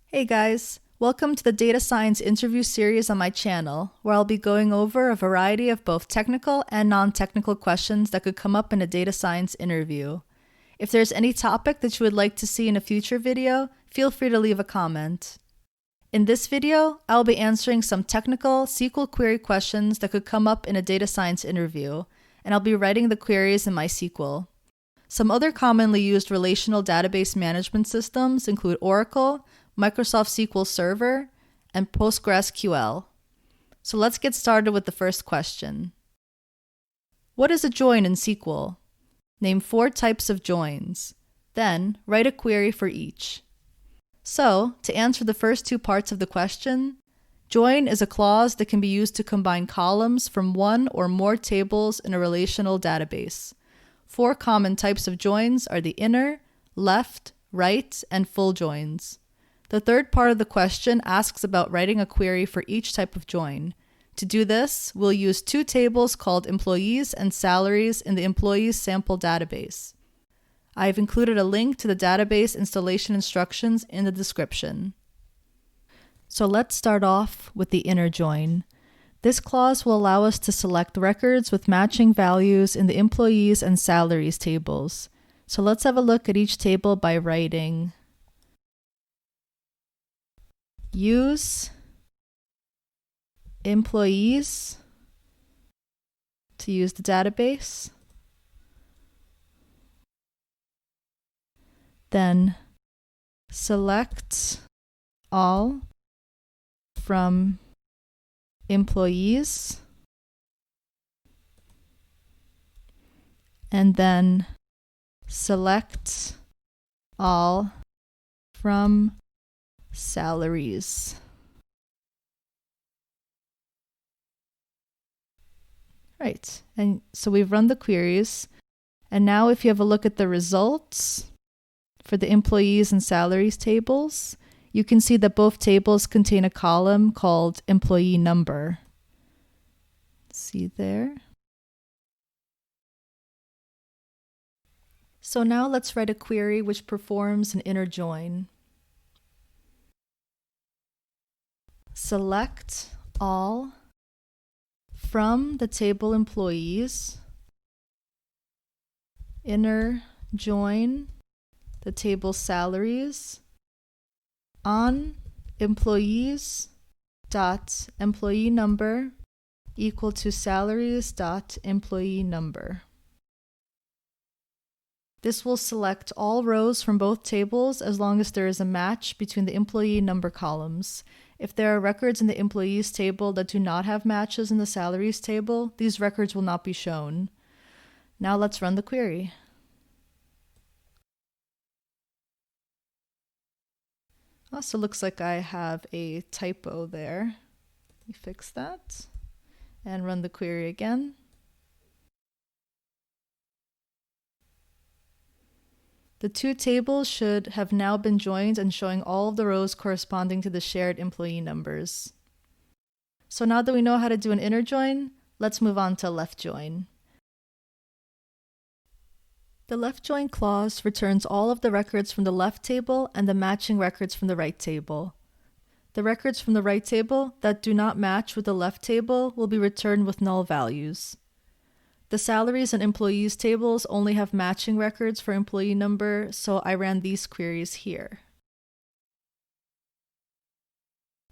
Hey guys, welcome to the data science interview series on my channel, where I'll be going over a variety of both technical and non-technical questions that could come up in a data science interview. If there's any topic that you would like to see in a future video, feel free to leave a comment. In this video, I'll be answering some technical SQL query questions that could come up in a data science interview, and I'll be writing the queries in MySQL. Some other commonly used relational database management systems include Oracle, Microsoft SQL Server, and PostgreSQL. So let's get started with the first question. What is a join in SQL? Name 4 types of joins. Then, write a query for each. So, to answer the first 2 parts of the question, join is a clause that can be used to combine columns from one or more tables in a relational database. 4 common types of joins are the inner, left, right, and full joins. The third part of the question asks about writing a query for each type of join. To do this, we'll use 2 tables called employees and salaries in the employees sample database. I've included a link to the database installation instructions in the description. So let's start off with the inner join. This clause will allow us to select records with matching values in the employees and salaries tables. So let's have a look at each table by writing use employees to use the database, then select all from employees, and then select all from salaries. Right, and so we've run the queries, and now if you have a look at the results for the employees and salaries tables, you can see that both tables contain a column called employee number. See there? So now let's write a query which performs an inner join. Select all from the table employees, inner join the table salaries on employees dot employee number equal to salaries dot employee number. This will select all rows from both tables as long as there is a match between the employee number columns. If there are records in the employees table that do not have matches in the salaries table, these records will not be shown. Now let's run the query. Also looks like I have a typo there. Let me fix that and run the query again. The 2 tables should have now been joined and showing all of the rows corresponding to the shared employee numbers. So now that we know how to do an inner join, let's move on to left join. The left join clause returns all of the records from the left table and the matching records from the right table. The records from the right table that do not match with the left table will be returned with null values. The salaries and employees tables only have matching records for employee number, so I ran these queries here.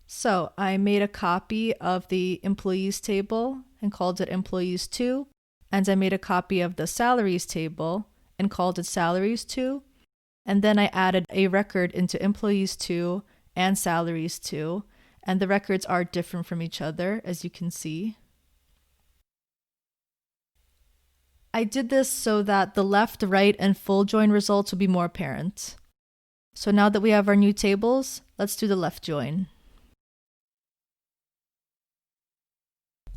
So I made a copy of the employees table and called it employees2, and I made a copy of the salaries table and called it salaries2, and then I added a record into employees2 and salaries2, and the records are different from each other, as you can see. I did this so that the left, right, and full join results will be more apparent. So now that we have our new tables, let's do the left join.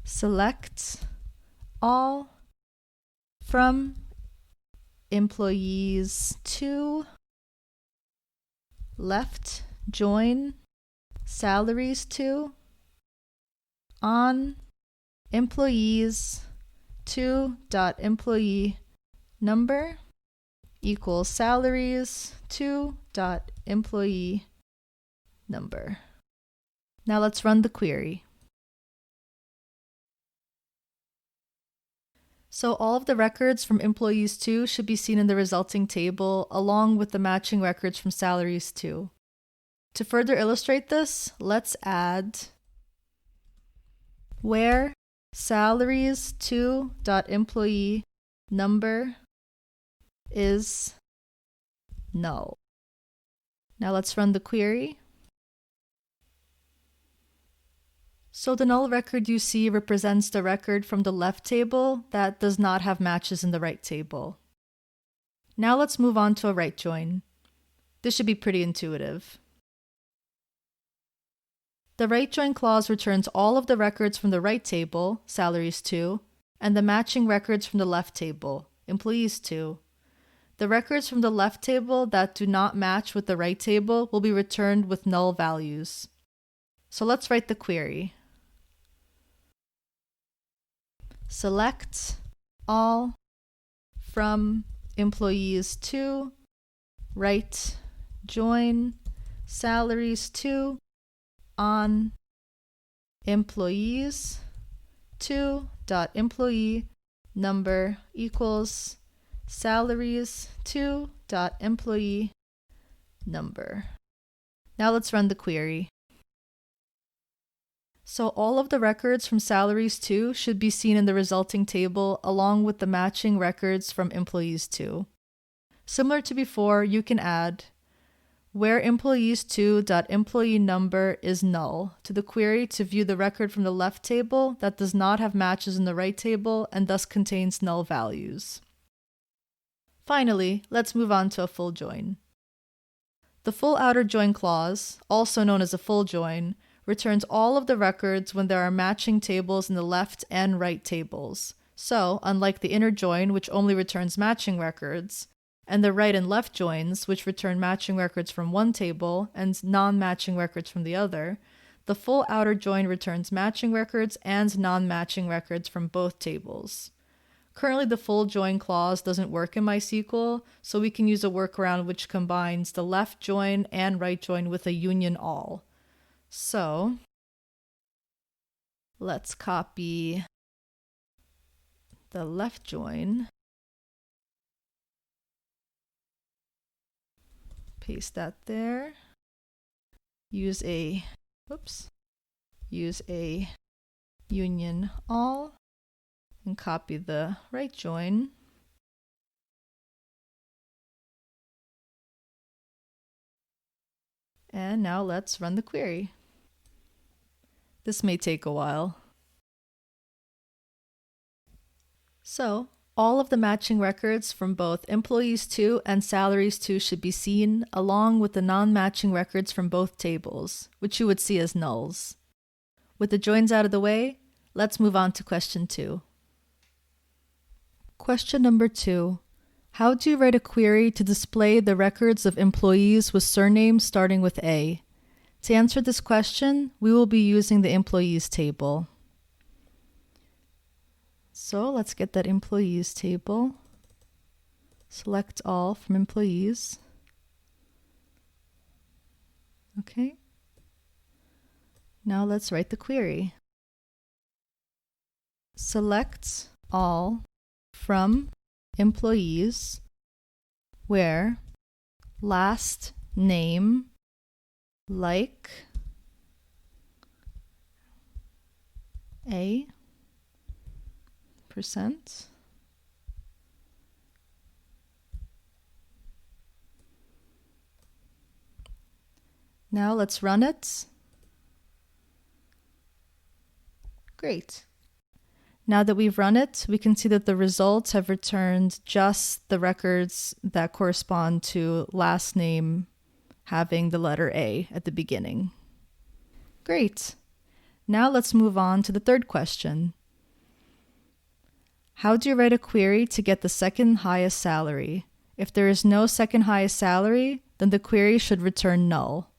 Select all from employees2, left join salaries2 on employees 2.employee number equals salaries 2.employee number. Now let's run the query. So all of the records from employees 2 should be seen in the resulting table, along with the matching records from salaries 2. To further illustrate this, let's add where salaries 2.employee number is null. Now let's run the query. So the null record you see represents the record from the left table that does not have matches in the right table. Now let's move on to a right join. This should be pretty intuitive. The right join clause returns all of the records from the right table, salaries 2, and the matching records from the left table, employees 2. The records from the left table that do not match with the right table will be returned with null values. So let's write the query. Select all from employees 2, right join salaries 2 on employees 2.employee number equals salaries 2.employee number. Now let's run the query. So all of the records from salaries 2 should be seen in the resulting table along with the matching records from employees 2. Similar to before, you can add where employees 2.employee number is null to the query to view the record from the left table that does not have matches in the right table and thus contains null values. Finally, let's move on to a full join. The full outer join clause, also known as a full join, returns all of the records when there are matching tables in the left and right tables. So, unlike the inner join, which only returns matching records, and the right and left joins, which return matching records from one table and non-matching records from the other, the full outer join returns matching records and non-matching records from both tables. Currently, the full join clause doesn't work in MySQL, so we can use a workaround which combines the left join and right join with a union all. So let's copy the left join, paste that there, use a union all, and copy the right join. And now let's run the query. This may take a while. So, all of the matching records from both employees 2 and salaries 2 should be seen, along with the non-matching records from both tables, which you would see as nulls. With the joins out of the way, let's move on to question 2. Question number 2. How do you write a query to display the records of employees with surnames starting with A? To answer this question, we will be using the employees table. So let's get that employees table. Select all from employees. Okay. Now let's write the query. Select all from employees where last name like a %. Now let's run it. Great. Now that we've run it, we can see that the results have returned just the records that correspond to last name having the letter A at the beginning. Great. Now let's move on to the third question. How do you write a query to get the second highest salary? If there is no second highest salary, then the query should return null.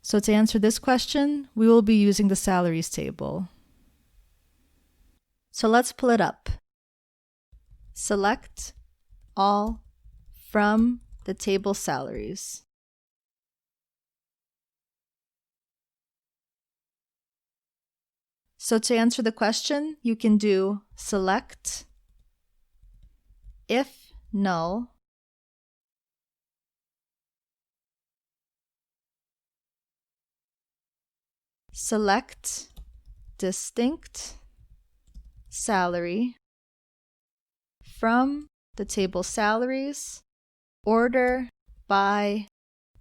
So to answer this question, we will be using the salaries table. So let's pull it up. Select all from the table salaries. So to answer the question, you can do select if null select distinct salary from the table salaries, order by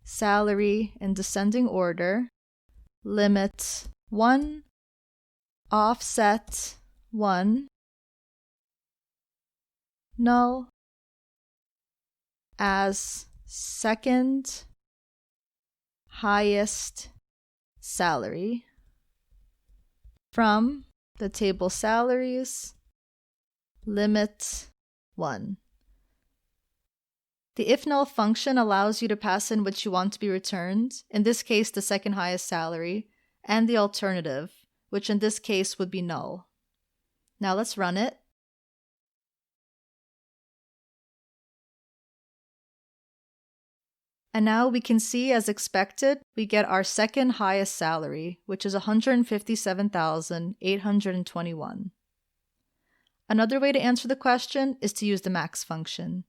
salary in descending order, limit 1, offset 1, null as second highest salary from the table salaries, limit 1. The if null function allows you to pass in what you want to be returned, in this case the second highest salary, and the alternative, which in this case would be null. Now let's run it. And now we can see, as expected, we get our second highest salary, which is $157,821. Another way to answer the question is to use the max function.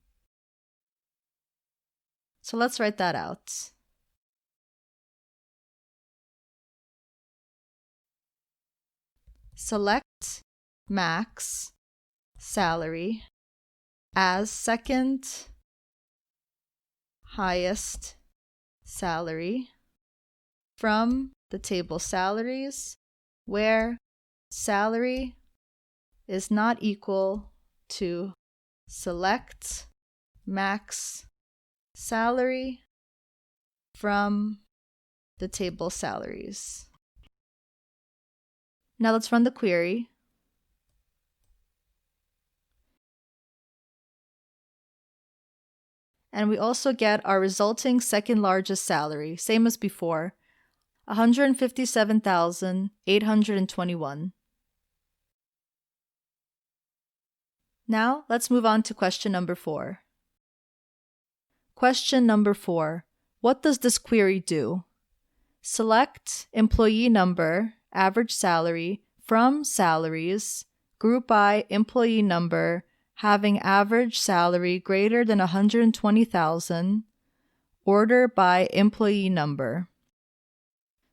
So let's write that out. Select max salary as second highest salary from the table salaries where salary is not equal to select max salary from the table salaries. Now let's run the query. And we also get our resulting second largest salary, same as before, $157,821. Now let's move on to question number 4. Question number 4. What does this query do? Select employee number, average salary, from salaries, group by employee number, having average salary greater than $120,000, order by employee number.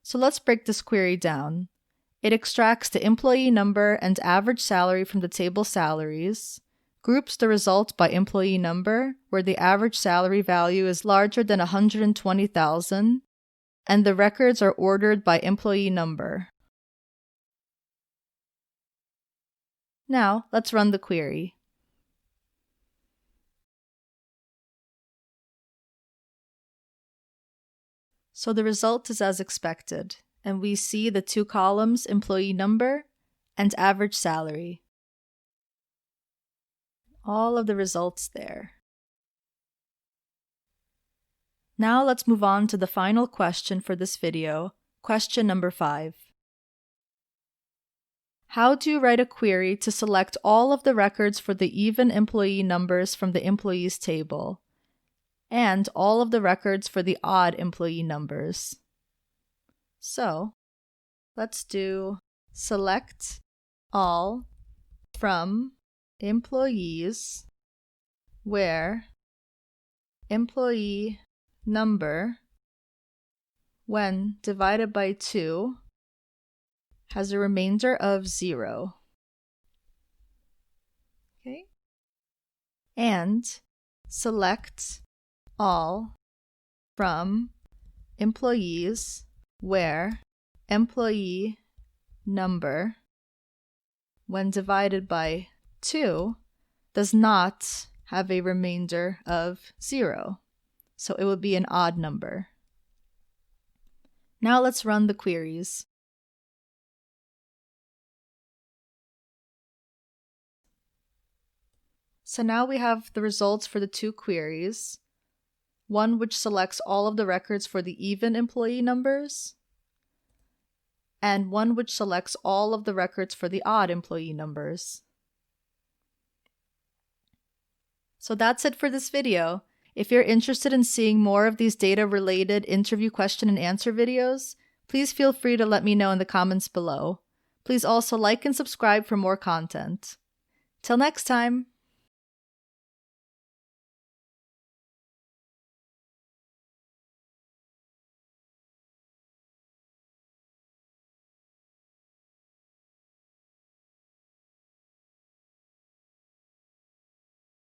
So let's break this query down. It extracts the employee number and average salary from the table salaries, groups the result by employee number, where the average salary value is larger than $120,000, and the records are ordered by employee number. Now, let's run the query. So the result is as expected, and we see the two columns, employee number and average salary. All of the results there. Now let's move on to the final question for this video, question number 5. How do you write a query to select all of the records for the even employee numbers from the employees table, and all of the records for the odd employee numbers? So, let's do select all from employees where employee number, when divided by 2, has a remainder of 0. Okay? And select all from employees where employee number, when divided by 2, does not have a remainder of 0. So it would be an odd number. Now let's run the queries. So now we have the results for the two queries, one which selects all of the records for the even employee numbers, and one which selects all of the records for the odd employee numbers. So that's it for this video. If you're interested in seeing more of these data-related interview question and answer videos, please feel free to let me know in the comments below. Please also like and subscribe for more content. Till next time!